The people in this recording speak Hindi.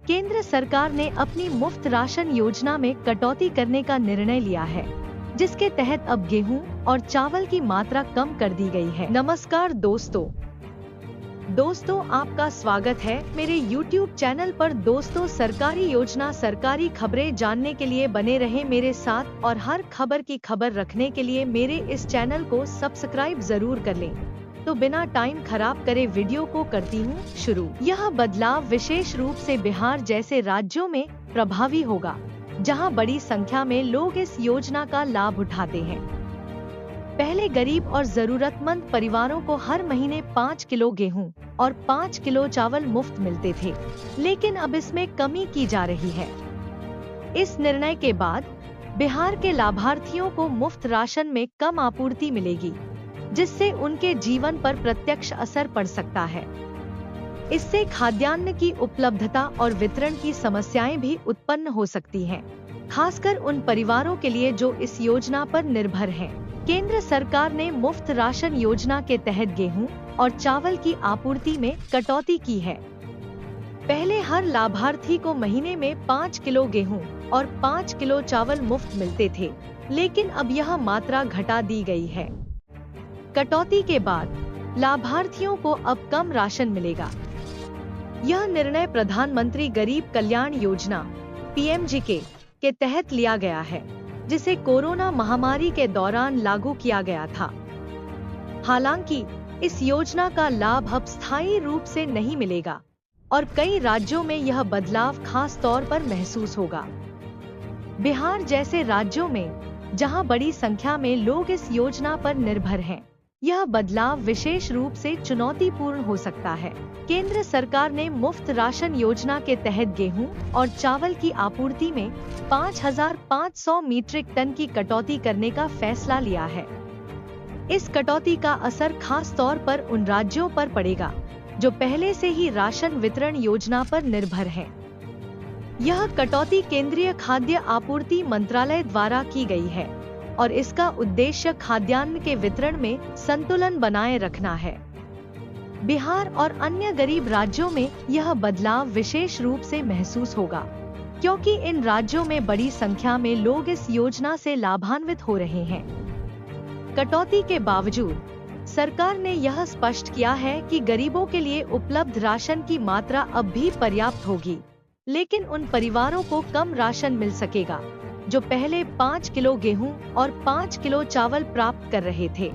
केंद्र सरकार ने अपनी मुफ्त राशन योजना में कटौती करने का निर्णय लिया है, जिसके तहत अब गेहूं और चावल की मात्रा कम कर दी गई है। नमस्कार दोस्तों, आपका स्वागत है मेरे YouTube चैनल पर। दोस्तों, सरकारी योजना, सरकारी खबरें जानने के लिए बने रहे मेरे साथ और हर खबर की खबर रखने के लिए मेरे इस चैनल को सब्सक्राइब जरूर कर लें। तो बिना टाइम खराब करे वीडियो को करती हूँ शुरू। यह बदलाव विशेष रूप से बिहार जैसे राज्यों में प्रभावी होगा, जहां बड़ी संख्या में लोग इस योजना का लाभ उठाते हैं। पहले गरीब और जरूरतमंद परिवारों को हर महीने 5 किलो गेहूं और 5 किलो चावल मुफ्त मिलते थे, लेकिन अब इसमें कमी की जा रही है। इस निर्णय के बाद बिहार के लाभार्थियों को मुफ्त राशन में कम आपूर्ति मिलेगी, जिससे उनके जीवन पर प्रत्यक्ष असर पड़ सकता है। इससे खाद्यान्न की उपलब्धता और वितरण की समस्याएं भी उत्पन्न हो सकती हैं, खासकर उन परिवारों के लिए जो इस योजना पर निर्भर हैं। केंद्र सरकार ने मुफ्त राशन योजना के तहत गेहूं और चावल की आपूर्ति में कटौती की है। पहले हर लाभार्थी को महीने में 5 किलो गेहूं और 5 किलो चावल मुफ्त मिलते थे, लेकिन अब यह मात्रा घटा दी गई है। कटौती के बाद लाभार्थियों को अब कम राशन मिलेगा। यह निर्णय प्रधानमंत्री गरीब कल्याण योजना (PMGK) के तहत लिया गया है, जिसे कोरोना महामारी के दौरान लागू किया गया था। हालांकि इस योजना का लाभ अब स्थायी रूप से नहीं मिलेगा और कई राज्यों में यह बदलाव खास तौर पर महसूस होगा। बिहार जैसे राज्यों में, जहां बड़ी संख्या में लोग इस योजना पर निर्भर हैं, यह बदलाव विशेष रूप से चुनौतीपूर्ण हो सकता है। केंद्र सरकार ने मुफ्त राशन योजना के तहत गेहूं और चावल की आपूर्ति में 5,500 मीट्रिक टन की कटौती करने का फैसला लिया है। इस कटौती का असर खास तौर पर उन राज्यों पर पड़ेगा जो पहले से ही राशन वितरण योजना पर निर्भर हैं। यह कटौती केंद्रीय खाद्य आपूर्ति मंत्रालय द्वारा की गई है और इसका उद्देश्य खाद्यान्न के वितरण में संतुलन बनाए रखना है। बिहार और अन्य गरीब राज्यों में यह बदलाव विशेष रूप से महसूस होगा, क्योंकि इन राज्यों में बड़ी संख्या में लोग इस योजना से लाभान्वित हो रहे हैं। कटौती के बावजूद सरकार ने यह स्पष्ट किया है कि गरीबों के लिए उपलब्ध राशन की मात्रा अब भी पर्याप्त होगी, लेकिन उन परिवारों को कम राशन मिल सकेगा जो पहले 5 किलो गेहूं और 5 किलो चावल प्राप्त कर रहे थे।